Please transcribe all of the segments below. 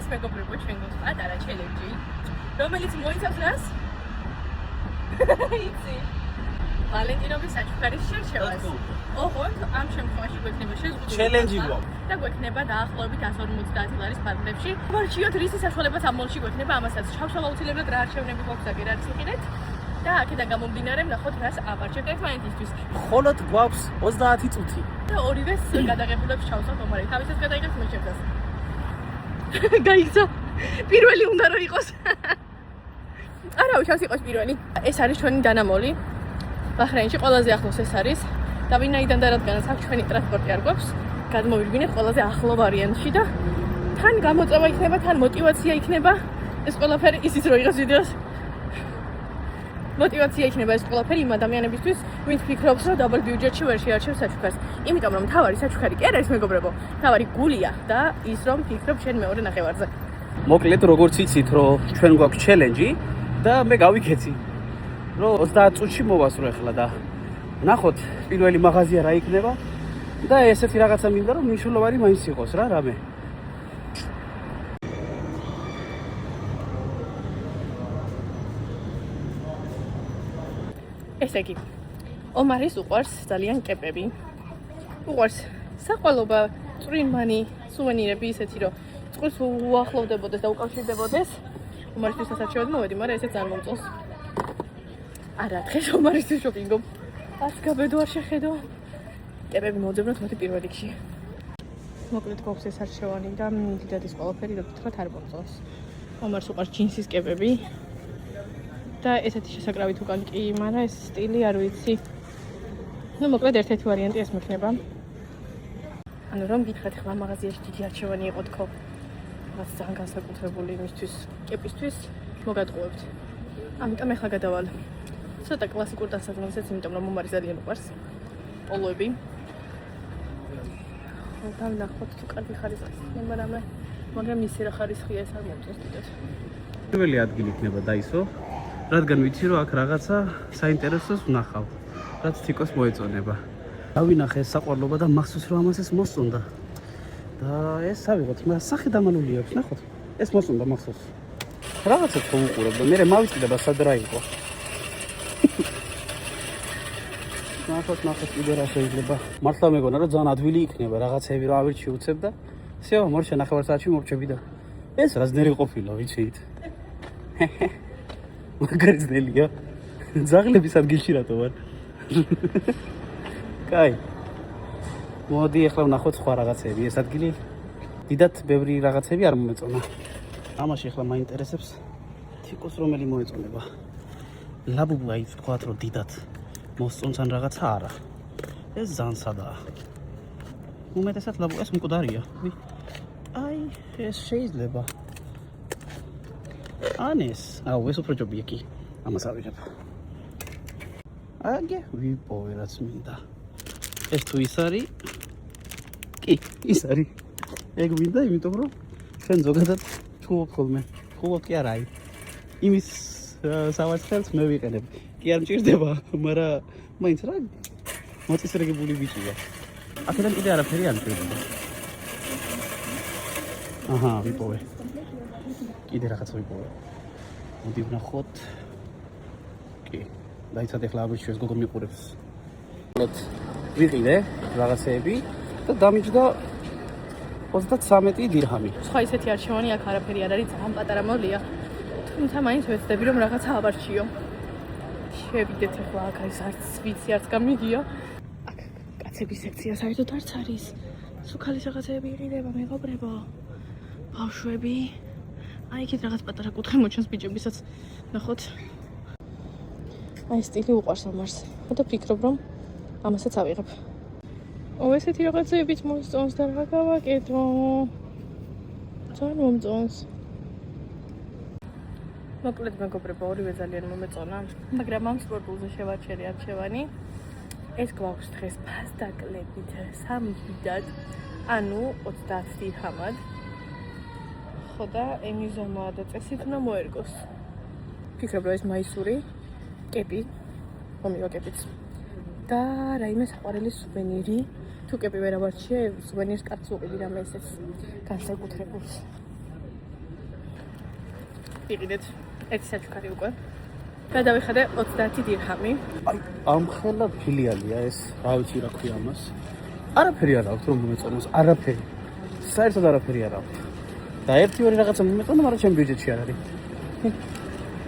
დღეს მეგობრებო ჩვენ გვაქვს პატარა ჩელენჯი, რომელიც მოიცავს რას? იცი. ვალენტინობის საჩუქარის შერჩევას. ოღონდ ამ შემთხვევაში გვექნება შეზღუდული ჩელენჯი გვაქვს. და გვექნება დაახლოებით 150 ლარის ფარგლებში. ვარჩიოთ რისი საშუალებას ამ მოლში გვექნება ამასაც. ჩავშალ აუცილებლად რა არჩევნები გვაქვს და რა ციხილეთ. და აქედან გამომდინარე ვნახოთ რას ავარჩევთ ერთმანეთისთვის. მხოლოდ გვაქვს 30 წუთი. და ორივეს გადაღებულებს ჩავსვათ ომარი. თავისაც გადაიგებს მე ჩემს. გაიგცა. პირველი უნდა რომ იყოს. არა, უშავს იყოს პირველი. ეს არის ჩვენი დანამოლი. ბაჰრეინში ყველაზე ახლოს ეს არის. და ვინაიდან და რადგანაც აქ ჩვენი ტრანსპორტი არ გვაქვს, გადმოვიდგინეთ ყველაზე ახლო ვარიანტში და თან გამოწვევა იქნება, თან мотиваცია იქნება. ეს ყველაფერი ისიც რო იღებს ვიდეოს. мотиваცია იქნება ეს ყველაფერი იმ ადამიანებისთვის, ვინც ფიქრობს, რომ დაბალ ბიუჯეტში ვერ შეარჩევს საჩუქარს. იმიტომ რომ თავარი საჩუქარი კი არ არის მეგობრებო, თავარი გულია და ის რომ ფიქრობ შენ მეორე ნახევარზე. მოკლედ როგორც იცით, რომ ჩვენ გვაქვს ჩელენჯი და მე გავიქეცი. რომ 30 წუთში მოვასწრო ახლა და ნახოთ პირველი მაღაზია რა იქნება და ესეთი რაღაცა მინდა რომ მნიშვნელოვანი მაინც იყოს რა რამე. ესე იგი, ომარის უყვარს ძალიან კეპები. უყვარს საყვალობა, წვრილმანი, სუვენირები ისეთი, რომ წყვილს უახლოვდებოდეს და უკავშირდებოდეს. ომარისთვის სასარჩევად მოვედი, მაგრამ ესეც არ მომწონს. არა, დღეს ომარისთვის შოპინგო. ას გაბედო არ შეხედო. კეპები მოვძებნოთ მოდი პირველ რიგში. მოკლედ გვაქვს ეს არჩევანი და დიდად ის ყველაფერი რო გითხრათ არ მომწონს. ომარს უყვარს ჯინსის კეპები. და ესეთი შესაკრავით უკან კი, მაგრამ ეს სტილი არ ვიცი. ნუ მოკლედ ერთ-ერთი ვარიანტი ეს მექნება. ანუ რომ გითხრათ ხმა მაღაზიაში დიდი არჩევანი იყო თქო. რაც ძალიან განსაკუთრებული იმისთვის, კეპისთვის მოგატყუებთ. ამიტომ ახლა გადავალ. ცოტა კლასიკურ დასაწყისსაც, იმიტომ რომ მომარი ძალიან უყვარს. პოლოები. და ნახოთ თუ კარგი ხარისხის იქნება რამე, მაგრამ ისე რა ხარისხია ეს არ მომწონს დიდად. პირველი ადგილი იქნება დაისო. რადგან ვიცი რომ აქ რაღაცა საინტერესოს ვნახავ, რაც თიკოს მოეწონება. დავინახე ეს საყვარლობა და მახსოვს რომ ამას ეს მოსწონდა. და ეს ავიღოთ, მაგრამ სახე დამალული აქვს, ნახოთ. ეს მოსწონდა მახსოვს. რაღაცა თხოვუყურებ და მე მავიწყდება სად რა იყო. ნახოთ კიდე რა შეიძლება. მართლა მეგონა რომ ძალიან ადვილი იქნება რაღაცები რა ავირჩი უცებ და всё, მორჩა ნახევარ საათში მორჩები და ეს რა ზნერი ყოფილა, ვიცით. მაგარი ძნელია. ძაღლების ადგილში რატო ვარ? კაი. მოდი ახლა ვნახოთ სხვა რაღაცები. ეს ადგილი დიდად ბევრი რაღაცები არ მომეწონა. ამაში ახლა მაინტერესებს თიკოს რომელი მოეწონება. ლაბუბა ის თქვათ რომ დიდად მოსწონს ან რაღაცა არა. ეს ძალიან სადაა. უმეტესად ლაბუ ეს მკვდარია. აი, ეს შეიძლება. ანეს, აუ ეს უფრო ჯობია კი. ამას ავიღებ. აგე, ვიპოვე რაც მინდა. ეს თუ ის არის? კი, ის არის. ეგ მინდა, იმიტომ რომ ჩვენ ზოგადად ჩხუბობ ხოლმე. ჩხუბობ კი არა. იმის სავარცხელს მე ვიყენებ. კი არ მჭირდება, მაგრამ მაინც რა მოწესრიგებული ბიჭია. აქედან კიდე არაფერი არ მჭირდება. აჰა, ვიპოვე. კიდე რაღაცა ვიპოვე. მოდი ვნახოთ. კი, დაიცადე ახლა აბრიჩვეს გოგო მიყურებს. ვიყიდე რაღაცეები და დამიჯდა 33 დირჰამი. სხვა ისეთი არჩევანი აქ არაფერი არ არის, ძალიან პატარა მოლია. თუმცა მაინც ვეცდები რომ რაღაცა ავარჩიო. შევიდეთ ახლა აქ არის არც ვიცი არც გამიგია. აქ კაცების სექცია საერთოდ არც არის. სუქალის რაღაცეები იყიდება მეგობრებო. ბავშვები. აი იქით რაღაც პატარა კუთხე მოჩანს ბიჭებისაც. ნახოთ. აი სტილი უყვარს ამას. და ფიქრობ რომ ამასაც ავიღებ. ესეთი რაღაცებიც მოსწონს და რა გავაკეთო. ძალიან მომწონს. მოკლედ მეგობრებო, ორივე ძალიან მომეწონა, მაგრამ ამ სპორტულზე შევაჩერე არჩევანი. ეს გვაქვს დღეს ფასდაკლებით 3 დიდად, ანუ 30 დირჰამად. ხო და ემიზომაა და წესით უნდა მოერგოს. ფიქრობ რომ ეს მაისური კეპი, მომივა კეპიც. და რაიმე საყვარელი სუვენირი. თუ კეპი ვერ ავარჩიე, სუვენირს კარგს უყიდი რამე ესეც განსაკუთრებულს. ვიყიდეთ ერთი საჩუქარი უკვე. გადავიხადე 30 დირჰამი. აი, ამ ხელა ფილიალია ეს, რა ვიცი რა ქვია ამას. არაფერი არ აქვს რომ მომეწონოს, არაფერი. საერთოდ არაფერი არ აქვს. და ერთი-ორი რაღაცა მომეწონა, მაგრამ ჩემ ბიუჯეტში არ არის.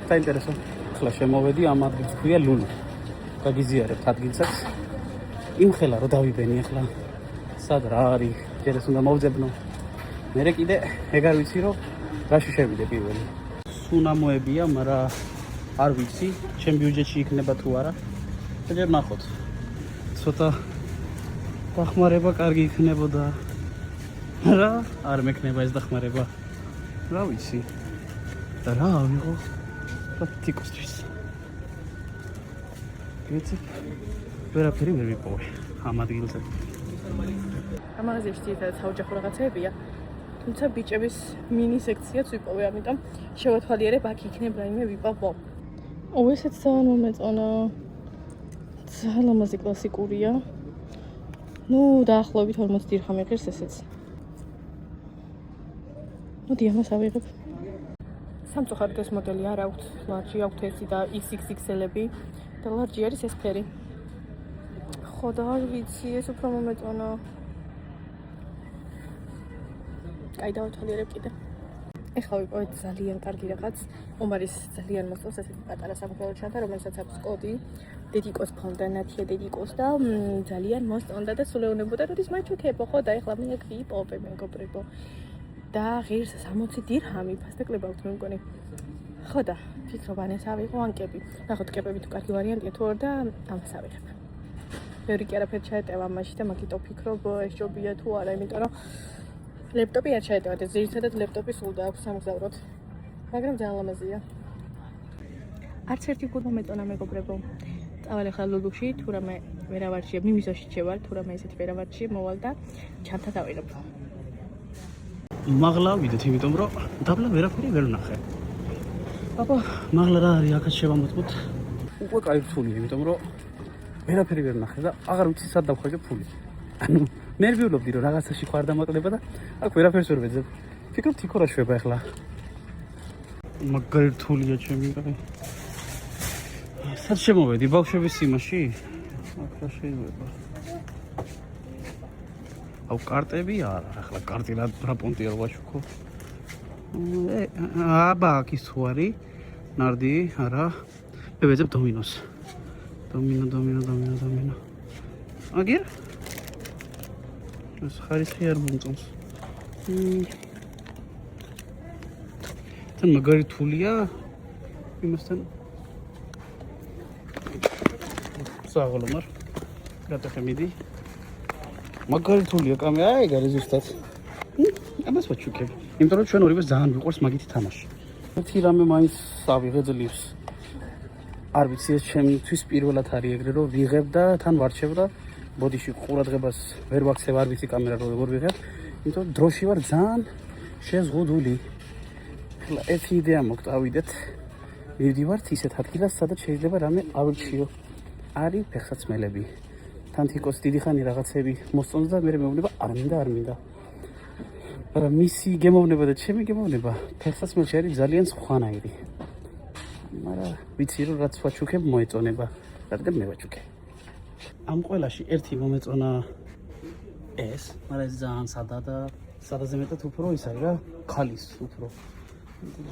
საინტერესო. ახლა შემოვედი ამ ადგილს ქვია ლულუ. გაგიზიარებთ ადგილსაც. იმ ხელა რო დავიბენი ახლა. სად რა არის? ჯერ ეს უნდა მოვძებნო. მერე კიდე ეგ არ ვიცი რომ რაში შევიდე პირველი. სუნამოებია, მაგრამ არ ვიცი, ჩემ ბიუჯეტში იქნება თუ არა. ჯერ ნახოთ. ცოტა დახმარება კარგი იქნებოდა. რა, არ მექნება ეს დახმარება. რა ვიცი. და რა ავიღო? პრაქტიკოსთვის. გეცი? ვერაფერი ვერ ვიპოვე ამ ადგილზე. ამ მაღაზიაში ძირითადად საოჯახო რაღაცეებია. თუმცა ბიჭების მინი სექციაც ვიპოვე, ამიტომ შევათვალიერებ აქ იქნებ რაიმე ვიპოვო. ესეც ძალიან მომეწონა. ძალიან ლამაზი კლასიკურია. დაახლოებით 40 დირჰამი ღირს ესეც. მოდი ამას ავიღებ. სამწუხაროდ ეს მოდელი არ აქვთ, ლარჯი აქვთ ერთი და XXXL-ები და ლარჯი არის ეს ფერი. ხო და არ ვიცი, ეს უფრო მომეწონა. კაი, დავათვალიერებ კიდე. ეხლა ვიპოვეთ ძალიან კარგი რაღაც. ომარის ძალიან მოსწონს ესეთი პატარა სამხელო ჩანთა, რომელსაც აქვს კოდი. დედიკოს ფონდა, ნათია დედიკოს და ძალიან მოსწონდა და სულ ეუბნებოდა, როდის მაჩუქებო, ხო და ეხლა მე აქ ვიპოვე მეგობრებო. და ღირს 60 დირჰამი, ფასტეკლება აქვს მე მგონი. ხო და ფიქრობ ან ეს ავიღო ან კეპი. ნახოთ კეპები თუ კარგი ვარიანტია თუ არა და ამას ავიღებ. ბევრი კი არაფერი ჩაეტევა ამაში და მაგიტო ვფიქრობ ეს ჯობია თუ არა, იმიტომ რომ ლეპტოპი არ ჩაეტევა და ზირითადად ლეპტოპი სულ დააქვს სამგზავროდ. მაგრამ ძალიან ლამაზია. არც ერთი გულ მომეწონა მეგობრებო. წავალ ახლა ლულუში, თუ რამე ვერავარჩია, მიმიზოში ჩევარ, თუ რამე ესეთი ვერავარჩი მოვალ და ჩანთა დავიღებ. მაღლა ვიდეთ, იმიტომ რომ დაბლა ვერაფერი ვერ ვნახე. აბა, მაღლა რა არის, აქაც შევამოწმოთ. უკვე კაი რთულია, იმიტომ რომ ვერაფერი ვერ ვნახე და აღარ ვიცი სად დავხვეჭებ ფული. ანუ ნერვიულობდი რომ რაღაცაში ხარ დამაკლდება და აქ ვერაფერს ვერ ვეძებ. ფიქრობ თიქო რა შვება ახლა. მაგარი რთულია ჩემი კაი. სად შემოვედი ბავშვების სიმაში? აქ რა შეიძლება? აუ კარტები არა, ახლა კარტი რა პონტია რო ვაჩუქო. აბა აქ ის თუ არის? ნარდი, არა. მე ვეძებ დომინოს. დომინო. აგერ? ეს ხარისხი არ მომწონს. თან მაგარი თულია იმასთან. საღოლო მარ. გადახემიდი. მაგარი თულია კამე, აი გარი ზუსტად. ამას ვაჩუქებ. იმიტომ რომ ჩვენ ორივე ძალიან ვიყვარს მაგითი თამაში. ერთი რამე მაინც ავიღე ძლივს. არ ვიცი ეს ჩემთვის პირველად არის ეგრე რომ ვიღებ და თან ვარჩევ და ბოდიში ყურადღებას ვერ ვაქცევ, არ ვიცი კამერა როგორ ვიღებ. იმიტომ დროში ვარ ძალიან შეზღუდული. ახლა ერთი იდეა მოგწავიდეთ. მივდივართ ისეთ ადგილას, სადაც შეიძლება რამე ავირჩიო. არის ფეხსაცმელები. თან თიკოს დიდი ხანი რაღაცები მოსწონს და მე მეუბნება არ მინდა. მაგრამ მისი გემოვნება და ჩემი გემოვნება ფეხსაცმელში არის ძალიან სხვანაირი. მაგრამ ვიცი რომ რაც ვაჩუქებ მოეწონება, რადგან მე ვაჩუქე. ამ ყველაში ერთი მომეწონა ეს, მაგრამ ეს ძალიან სადა და სადაზე მეტად უფრო ის არის რა, ქალის უფრო.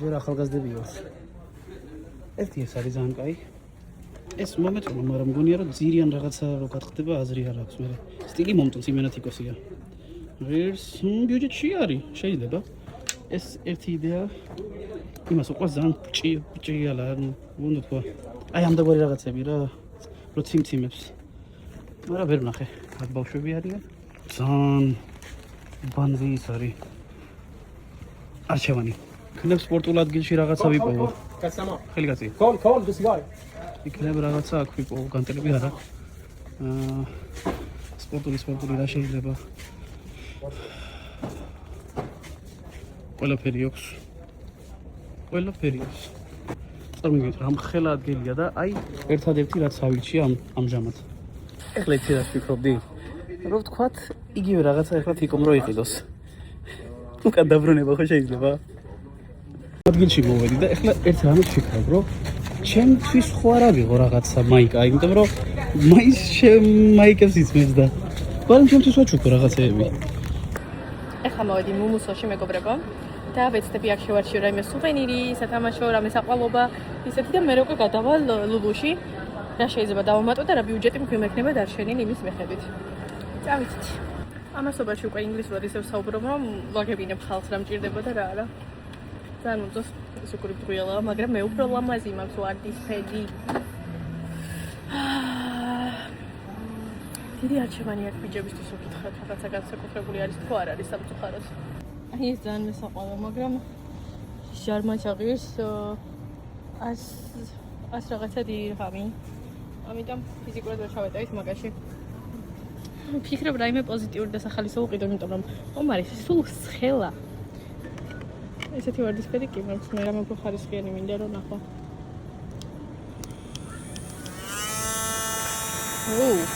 ჯერ ახალგაზრდები ვართ. ერთი ეს არის ძალიან კაი. ეს მომეწონა, მაგრამ მგონია რომ ძირიან რაღაცა რო გატყდება, აზრი არ აქვს მე. სტილი მომწონს იმენათიკოსია. ღირს ბიუჯეტში არის, შეიძლება. ეს ერთი იდეა. იმას უყვარს ძალიან ჭიალა, უნდა თქვა. აი ამ დაგვარი რაღაცები რა, რო ციმციმებს. მაგრამ ვერ ვნახე, აქ ბავშვები არიან. ძალიან ბანვი ის არის. არჩევანი. იქნებ სპორტულ ადგილში რაღაცა ვიპოვო. ხელი კაცი. Call this guy. იქნებ რაღაცა აქ ვიპოვო, განტელები არა. სპორტული რა შეიძლება. ყველაფერი აქვს. წარმოგიდგენთ რა მხელა ადგილია და აი ერთადერთი რაც ავირჩია ამჟამად. ეხლა იცი რა ვფიქრობდი? რომ ვთქვათ, იგივე რაღაცა ეხლა თიკომ რო იყიდოს. უკან დაბრუნება ხო შეიძლება? ადგილში მოვედი და ეხლა ერთ რამე ვფიქრობ, რომ ჩემთვის ხო არ ავიღო რაღაცა მაიკა, იმიტომ რომ მაიკებს იცმებს და მაგრამ ჩემთვის ვაჩუქო რაღაცეები. ეხლა მოვედი მუმუსოში მეგობრებო და ვეცდები აქ შევარჩიო რაიმე სუვენირი, სათამაშო, რამე საყვალობა, ისეთი და მე უკვე გადავალ ლულუში. რა შეიძლება დავამატო და რა ბიუჯეტი მქონდა დარჩენილი იმის მიხედვით. წავიდეთ. ამასობაში უკვე ინგლისურად ისევ საუბრობ, რომ ვაგებინებ ხალხს რა მჭირდება და რა არა. ძალიან მომწონს ეს უკური ბრიალა, მაგრამ მე უფრო ლამაზი მაქვს ვარდის ფედი. დიდი არჩევანი აქვს ბიჭებისთვის უკითხოთ, რაღაცა განსაკუთრებული არის თუ არ არის სამწუხაროდ. აი ეს ძალიან მესაყვალო, მაგრამ ჟარმაჩაღის 100 რაღაცა დირჰამი. ამიტომ ფიზიკურად ვერ ჩავეტა ის მაგაში. ვფიქრობ რაიმე პოზიტიური დასახალისო უყიდო, იმიტომ რომ ომარი სულ სხელა. ესეთი ვარდისფერი კი მაქვს, მე რამე უფრო ხარისხიანი მინდა რომ ნახო.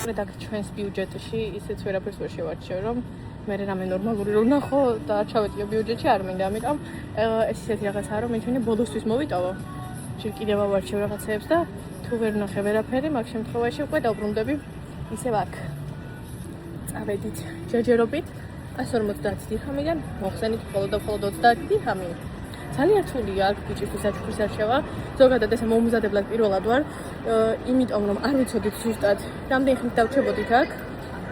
რედაქ ჩვენს ბიუჯეტში ისეც ვერაფერს ვერ შევარჩიო, რომ მე რამე ნორმალური რომ ნახო და ჩავეტიო ბიუჯეტში არ მინდა, ამიტომ ეს ისეთი რაღაცაა, რომ მე ბოლოსთვის მოვიტოვო. ჯერ კიდევ ავარჩევ რაღაცეებს და თუ ვერ ნახე ვერაფერი, მაგ შემთხვევაში უკვე დავბრუნდები ისევ აქ. წავედით ჯერჯერობით 150 დირჰამიდან მოხსენით მხოლოდ 20 დირჰამი. ძალიან რთულია აქ ბიჭისთვის საჩუქრის არჩევა. ზოგადად ესე მომზადებლად პირველად ვარ, იმიტომ რომ არ ვიცოდით ზუსტად რამდენი ხნით დავჩებოდით აქ.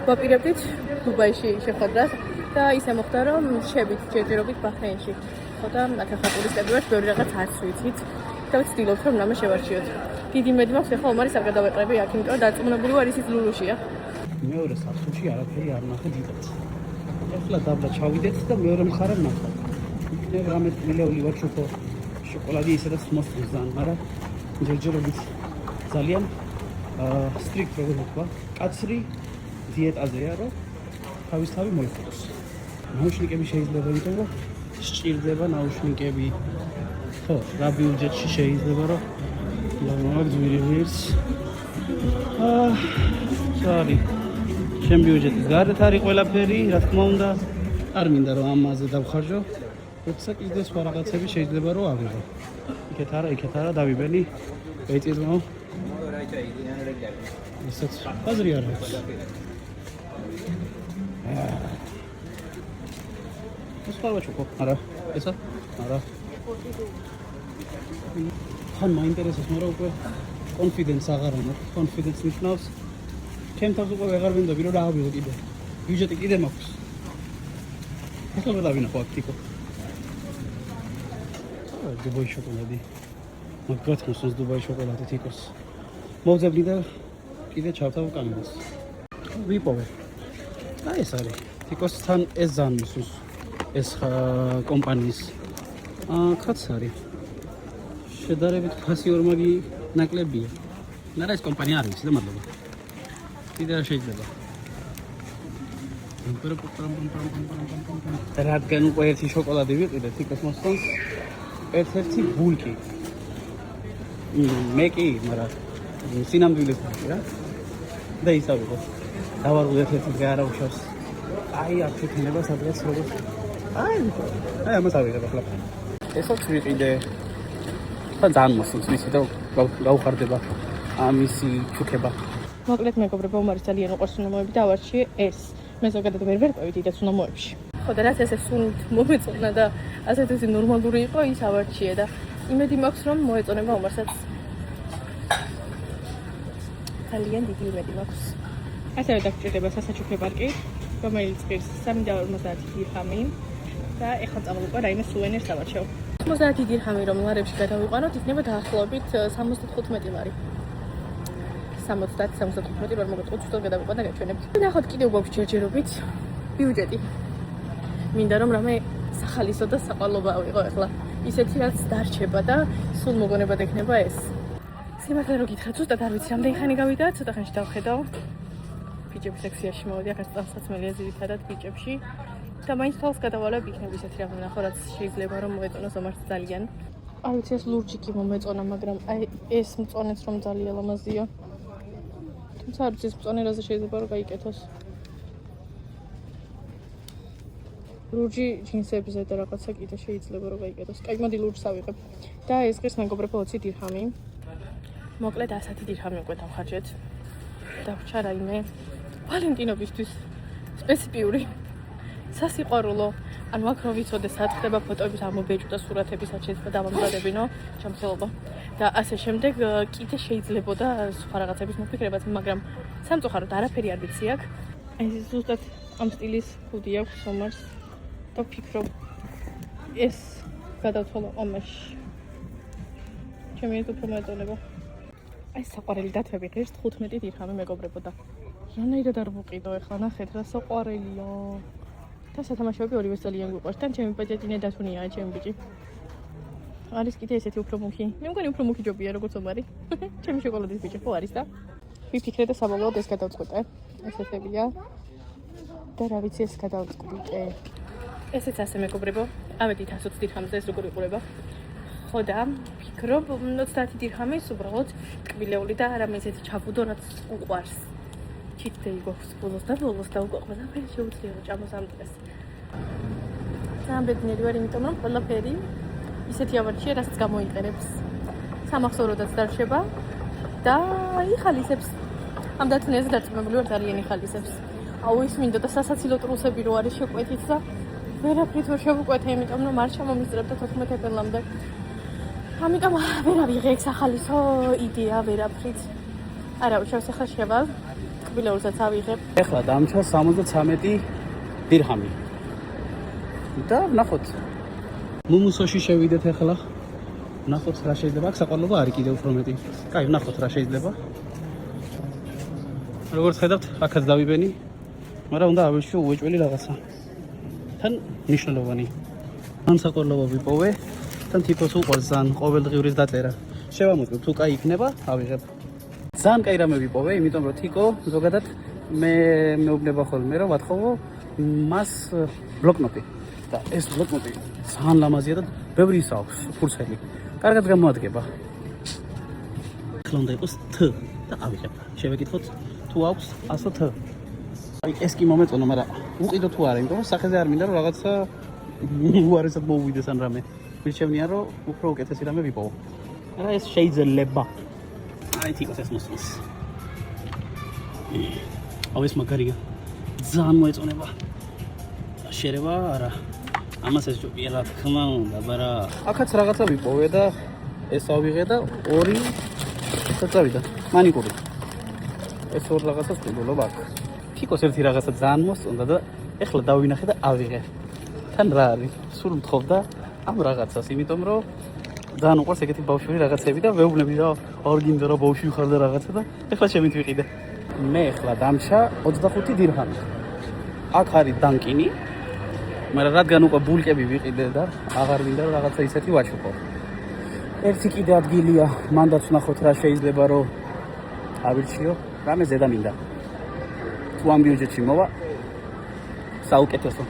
ვაპირებდით დუბაიში შეხვედრას და ისე მოხდა რომ შევით ჯერჯერობით ბაჰრეინში. ხო და აქ ახლა ტურისტები ვართ, ბევრი რაღაც არც ვიცით და ვცდილობთ რომ რამე შევარჩიოთ. დიდი იმედი მაქვს ახლა ომარის არ გადავეყრები აქ, იმიტომ რომ დარწმუნებული ვარ ისიც ლულუშია. მეორე სახლში არაფერი არ ნახე დიდად. ეხლა დაბლა ჩავიდეთ და მეორე მხარე ვნახავ. იქნებ რამე მილეული ვაჩუქო შოკოლადი ისედაც მოსწონს ძალიან, მაგრამ ჯერჯერობით ძალიან სტრიქტ როგორ ვთქვა, კაცრი დიეტაზეა, რომ თავისთავად მოიხდოს. ნაუშნიკები შეიძლება იმიტომ რომ სჭირდება ნაუშნიკები. ხო, რა ბიუჯეტში შეიძლება რომ მაგძვირი ვირს. სარი. ჩემ ბიუჯეტის გარეთ არის ყველაფერი, რა თქმა უნდა, არ მინდა რომ ამაზე დავხარჯო. როცა კიდე სხვა რაღაცები შეიძლება რომ ავიღო. იქეთ არა, დავიბენი. ეწირმო. ისეც აზრი არ აქვს. ეს სხვა ვაჩუქო, არა, ესა? არა. ხან მაინტერესებს, მაგრამ უკვე confidence აღარ მაქვს. confidence ნიშნავს ჩემ თავს უკვე ვეღარ მინდები რომ რა ავიღო კიდე. ბიუჯეტი კიდე მაქვს. ახლა ვერ დავინახო აქ ტიპო. დუბაი შოკოლადი. მაგრამ მოსწონს დუბაი შოკოლადი თიკოს. მოვძებდი და კიდე ჩავთავ კამერას. ვიპოვე. აი ეს არის. თიკოსთან ეს ძალიან მოსწონს. ეს კომპანიის კაც არის. შედარებით ფასი ორმაგი ნაკლებია. ნარა ეს კომპანია არის და მადლობა. კიდე რა შეიძლება. რადგან უკვე ერთი შოკოლადი ვიყიდე, თიკოს მოსწონს. ერთ-ერთი ბულკი. მე კი, მაგრამ სინამდვილეს ბულკი რა. და ის ავიღო. დავარღო ერთ-ერთი დღე არა უშავს. აი აქ შექნება სადღაც როგორ. აი ამას ავიღებ ახლა. ესაც ვიყიდე. და ძალიან მოსწონს მისი და გავხარდება ამისი ჩუქება. მოკლედ მეგობრებო, ომარის ძალიან უყვარს სუნამოები და ავარჩიე ეს. მე ზოგადად ვერ ვერყევით დიდ სუნამოებში. ხო და რაც ესე სუნით მომეწონა და ასეთი ნორმალური იყო, ის ავარჩიე და იმედი მაქვს რომ მოეწონება ომარსაც. ძალიან დიდი იმედი მაქვს. ასევე დაგჭირდება სასაჩუქრე პარკი, რომელიც ღირს 350 დირჰამი და ეხლა წავალ რაიმე სუვენირს დავარჩევ. 50 დირჰამი რომ ლარებში გადავიყვანოთ, იქნება დაახლოებით 75 ლარი. 70-75 ლარი მოგეწყოთ უბრალოდ გადავიყვან და გაჩვენებთ. ნახოთ კიდევ გვაქვს ჯერჯერობით ბიუჯეტი. მინდა რომ რამე სახალისო და საყვალობა ავიღო ახლა. ისეთი რაც დარჩება და სულ მოგონებად ექნება ეს. სიმართლე რო გითხრათ, ზუსტად არ ვიცი რამდენი ხანი გავიდა, ცოტა ხანში დავხედავ. ბიჭების სექციაში მოვედი, აქაც წამსაცმელია ძირითადად ბიჭებში. და მაინც თავს გადავალებ იქნებ ისეთი რამე ნახო, რაც შეიძლება რომ მოეწონოს ომარს ძალიან. არ ვიცი ეს ლურჯი კი მომეწონა, მაგრამ აი ეს მწონეც რომ ძალიან ლამაზია. თუმცა არ ვიცი ეს მწონერაზე შეიძლება რომ გაიკეთოს. ლურჯი ჯინსებზე და რაღაცა კიდე შეიძლება რომ გაიგეთოს. კაი, მოდი ლურჯს ავიღებ. და ეს ღირს მეგობრებო 20 დირჰამი. მოკლედ 100 დირჰამი უკვე დავხარჯეთ. დავრჩა რაიმე ვალენტინობისთვის სპეციფიური სასიყვარულო. ანუ აქ რო ვიცოდე სად ხდება ფოტოების ამობეჭდა და სურათები სად შეიძლება დავამზადებინო, ჩამხელობა. და ასე შემდეგ კიდე შეიძლებოდა სხვა რაღაცების მოფიქრებაც, მაგრამ სამწუხაროდ არაფერი არ ვიცი აქ. აი ზუსტად ამ სტილის ხუდი აქვს ომარს და ვფიქრობ ეს გადავთვალო ამაში. ჩემი ეს უფრო მოეწონება. აი საყვარელი დათვები ღირს 15 დირჰამი მეგობრებო და რანაირად არ ვუყიდო ეხლა ნახეთ რა საყვარელია. და სათამაშოები ორივე ძალიან გვიყვარს. თან ჩემი პაჭეტი ნედათუნია ჩემი ბიჭი. არის კიდე ესეთი უფრო მუქი. მე მგონი უფრო მუქი ჯობია როგორც ომარი. ჩემი შოკოლადის ბიჭი ხო არის და ვიფიქრე და საბოლოოდ ეს გადავწყვიტე. ესეთებია. და რა ვიცი ეს გადავწყვიტე. ესეც ასე მეგობრებო. ავედით 120 დირჰამზე ეს როგორ იყურება. ხო და ვფიქრობ 30 დირჰამის უბრალოდ ტკბილეული და რამე ესეთი ჩაბუდო რაც უყვარს. ჩიტდეი გვაქვს ბოლოს და უკვე ყველაფერი შეუძლია ჭამოს ამ დღეს. ძალიან ბედნიერი ვარ, იმიტომ რომ ყველაფერი ისეთი ავარჩია, რაც გამოიყენებს. სამახსოვროდაც დარჩება და იხალისებს. ამ დათნეზე დარწმუნებული ვარ, ძალიან იხალისებს. აუ ის მინდო და სასაცილო ტრუსები რო არის შეკვეთით და ვერაფრით ვერ შევუკვეთე, იმიტომ რომ არ ჩამომისწრებდა 14 აპრილამდე. ამიტომ ვერ ავიღე ეს ახალისო იდეა ვერაფრით. არა, უშავს ახლა შევალ. ტკბილეულსაც ავიღებ. ეხლა დამჩა 73 დირჰამი. და ნახოთ. მუმუსოში შევიდეთ ეხლა. ნახოთ რა შეიძლება. აქ საყვარლობა არის კიდევ უფრო მეტი. კაი, ნახოთ რა შეიძლება. როგორც ხედავთ, აქაც დავიბენი. მაგრამ უნდა ავირჩიო უეჭველი რაღაცა. თან მნიშვნელოვანი. ამ საყვარლობა ვიპოვე. თან თითქოს უყვარს ძალიან ყოველდღიურის დაწერა. შევამოწმებ, თუ კაი იქნება, ავიღებ. ძალიან კაი რამე ვიპოვე, იმიტომ რომ თიკო ზოგადად მეუბნება ხოლმე რომ ვათხოვო მას ბლოკნოტი. და ეს ბლოკნოტი ძალიან ლამაზია და ბევრი ის აქვს ფურცელი. კარგად გამოადგება. ახლა უნდა იყოს T და ავიღებ. შევეკითხოთ თუ აქვს 100 T. აი ეს კი მომეწონა, მაგრამ უყიდო თუ არა, იმიტომ რომ სახეზე არ მინდა რომ რაღაცა უარესად მოუვიდეს ან რამე. ვირჩევნია რომ უფრო უკეთესი რამე ვიპოვო. არა ეს შეიძლება. აი თიკოს ეს მოსწონს. აუ ეს მაგარია. ძალიან მოეწონება. შერევა არა. ამას ეს ჯობია რა თქმა უნდა, ბარა. აქაც რაღაცა ვიპოვე და ეს ავიღე და ორი წავიდა. მანიკური. ეს ორ რაღაცას ვიყოლობ აქ. თიკოს ერთი რაღაცა ძალიან მოსწონდა და ეხლა დავინახე და ავიღე. თან რა არის? სულ მთხოვდა ამ რაღაცას, იმიტომ რომ ძალიან უყვარს ეგეთი ბავშვური რაღაცები და ვეუბნები რა არ გინდა რა ბავშვი ხარ და რაღაცა და ეხლა შემით ვიყიდე. მე ეხლა დამჩა 25 დირჰამი. აქ არის დანკინი. მაგრამ რადგან უკვე ბულკები ვიყიდე და აღარ მინდა რომ რაღაცა ისეთი ვაჩუქო. ერთი კიდე ადგილია, მანდაც ვნახოთ რა შეიძლება რომ ავირჩიო. რამე ზედა მინდა. თუ ამ ბიუჯეტში მოვა საუკეთესო.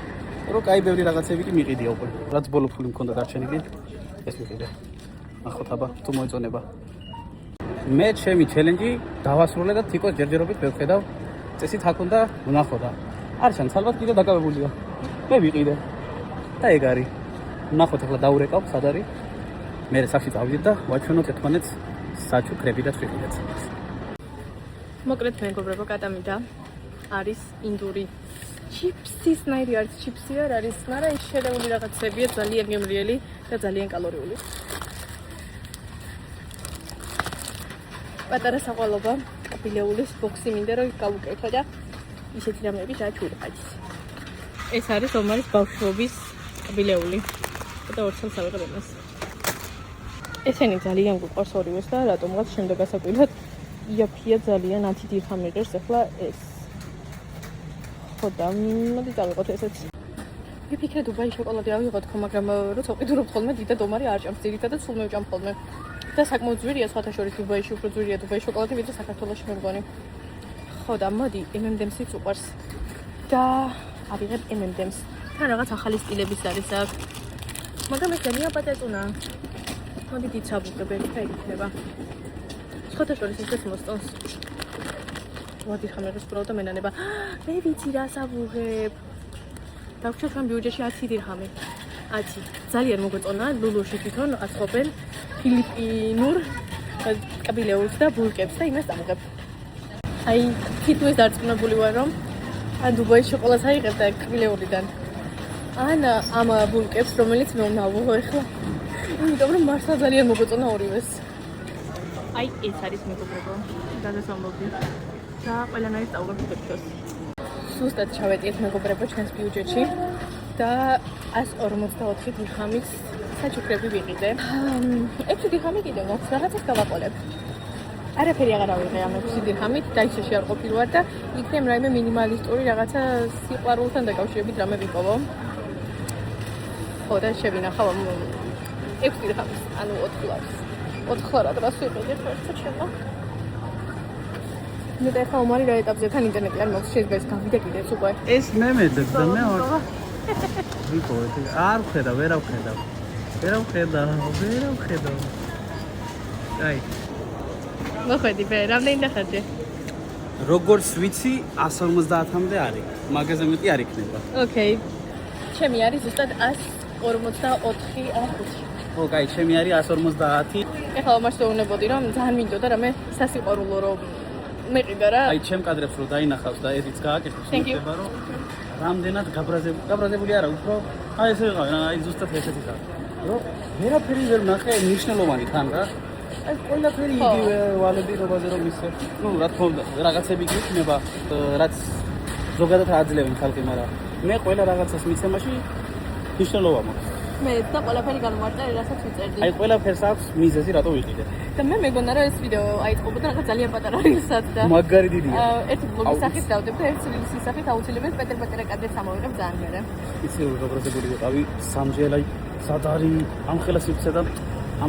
რო კაი ბევრი რაღაცები კი მიყიდია უკვე. რაც ბოლო ფული მქონდა დარჩენილი, ეს ვიყიდე. ნახოთ აბა თუ მოეწონება. მე ჩემი ჩელენჯი დავასრულე და თიკოს ჯერჯერობით ვხედავ. წესით აქ უნდა ვნახო და არ ჩანს ალბათ კიდე დაკავებულია. მე ვიყიდე. და ეგ არის. ვნახოთ ახლა დაურეკავ სად არის. მე სახში წავიდეთ და ვაჩვენოთ ერთმანეთს საჩუქრები და ვიყიდეთ. მოკლედ მეგობრებო, კატამიდა არის ინდური ჩიპსის ნაირი არის ჩიპსი არ არის, მაგრამ ის შერეული რაღაცებია ძალიან გემრიელი და ძალიან კალორიული. პატარა საყვალობა, ტკბილეულის ბოქსი მინდა რომ გავუკეთო და ისეთი რამეები დააჩვირყაჩი. ეს არის ომარის ბავშვობის ტკბილეული. და 2 წელს ავიღებ ამას. ესენი ძალიან გვიყვარს ორივეს და რატომღაც შემდეგ ასაკვირად იაფია ძალიან 10 დირჰამი ღირს ახლა ეს. ხო და მოდი დავიღოთ ესეც. ვიფიქრე დუბაი შოკოლადი ავიღოთ ხო, მაგრამ როცა ვყიდულობ ხოლმე დიდად ომარი არ ჭამს, ძირითადად სულ მევჭამ ხოლმე. და საკმაოდ ძვირია სხვათა შორის დუბაიში, უფრო ძვირია დუბაი შოკოლადი ვიდრე საქართველოში მე მგონი. ხო და მოდი M&M's-იც უყვარს. და ავიღებ M&M's. თან რაღაც ახალი სტილებიც არის აქ. მაგრამ ეს ძალიან პატეწუნა. მოდი დიცაბუყებ, ეგ იქნება. სხვათა შორის ეს მოსწონს. ვადი ხამერს პროუდა მენანება. მე ვიცი რა საბუღებ. დაგვრჩა ჩვენ ბიუჯეტში 10 დირჰამი. 10. ძალიან მოგვეწონა ლულუში თვითონ აწყობენ ფილიპინურ კაბილეულს და ბულკებს და იმას წამოღებ. აი, თითოეულ დარწმუნებული ვარ, რომ ან დუბაის შოკოლადს აიღებ და კაბილეულიდან. ან ამ ბულკებს, რომელიც მე უნდა ავუღო ახლა. იმიტომ რომ მართლა ძალიან მოგვეწონა ორივეს. აი, ეს არის მეგობრებო. გადასამოდი. და ყველანაირ წავგებ თვითონ. სუსტად ჩავეტიეთ მეგობრებო ჩვენს ბიუჯეტში და 144 დირჰამის საჩუქრები ვიყიდე. 6 დირჰამი კიდევ მაქვს, რაღაცას გავაყოლებ. არაფერი აღარ ავიღე ამ 6 დირჰამით, დაიცეში არ ყოფილვარ და იქნებ რაიმე მინიმალისტური რაღაცა სიყვარულთან დაკავშირებით რამე ვიპოვო. ხო და შევინახავ 6 დირჰამის, ანუ 4 ლარს. 4 ლარად რას ვიყიდე ხერხა ჩემო. მე და ახლა უმარი რა ეტაპზე თან ინტერნეტი არ მაქვს, შეიძლება ეს გავიდე კიდეც უკვე. ეს მე მეძებ და მე ვიყო, არ ვხედა, ვერ ვხედა. აი, მოხედი ბე, რამდენი დახარჯე? როგორც ვიცი, 150-მდე არის. მაგაზე მეტი არ იქნება. ოკეი. ჩემი არის ზუსტად 144 5. ხო, კაი, ჩემი არის 150. ეხლა მას შეუნებოდი რომ ძალიან მინდოდა რამე სასიყვარულო რომ მეყიდა რა. აი, ჩემ კადრებს რო დაინახავს და ესიც გააკეთებს, ხდება რომ რამდენად გაბრაზებული არა, უფრო აი ესე ვიყავ, აი ზუსტად ესეთი ხარ. რომ ვერაფერი ვერ ნახე მნიშვნელოვანი თან რა. აი ყველაფერი იგივე ვალები რობაზე რომ ისე. ნუ რა თქმა უნდა, რაღაცები იქნება, რაც ზოგადად აძლევენ ხალხი, მაგრამ მე ყველა რაღაცას მიცემაში მნიშვნელობა მაქვს. მე და ყველაფერი განმარტე, რასაც ვიწერდი. აი ყველაფერს აქვს მიზეზი, რატო ვიყიდე. და მე მეგონა რომ ეს ვიდეო აიწყობოდა რაღაც ძალიან პატარა რილსაც და მაგარი დიდია. ერთი ბლოგის სახით დავდებ და ერთი რილის სახით აუცილებლად პეტერ კადრებს ამოვიღებ ძალიან მერე. იცი რომ გაბრაზებული ვიყავი სამჯერ აი სად არის ამ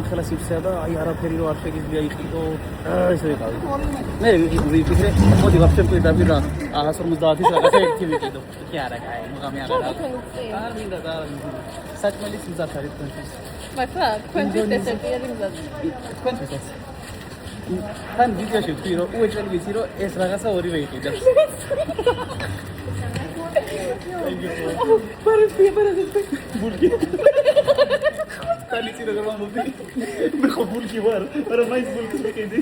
ხელა სიფსა და აი არაფერი რო არ შეგიძლია იყიდო. ესე ვიყავი. მე ვიფიქრე, მოდი ვაფშე პირდაპირ 150-ის რაღაცა ერთი ვიყიდო. კი არა, კაი, მოგამი არა. არ მინდა და საჭმელის მზად არის თქვენთვის. მართლა, თქვენთვის დესერტი არის მზად. თქვენთვისაც. თან ვიდეოში ვთქვი რომ უეჭველი ვიცი რომ ეს რაღაცა ორივე იყიდებს. ბურგი. კალიცი რა მომდი. მე ხო ბურგი ვარ, მაგრამ მაინც ბურგის ვიყიდი.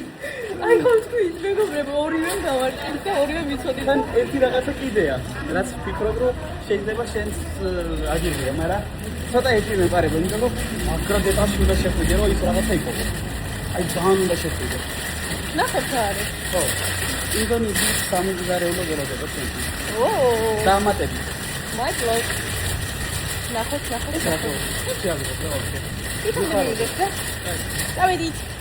აი ხო თქვი, მეგობრებო, ორივე დავარჭით და ორივე ვიცოდი. თან ერთი რაღაცა კიდეა, რაც ვფიქრობ რომ შეიძლება შენს აგირია, მაგრამ ცოტა ერთი მეპარება, იმიტომ რომ აგრად ეტაპში უნდა შეხვიდე, რომ ის რაღაცა იპოვო. აი ძალიან უნდა შეხვიდე. ნახოთ რა არის. ხო. ინდონეზიის სამგზარეულო გეროდება ჩვენში. ოო. დამატები. მადლობ. ნახოთ. ეს რა ხო? შეაგდო, რა ვქო. დავედით.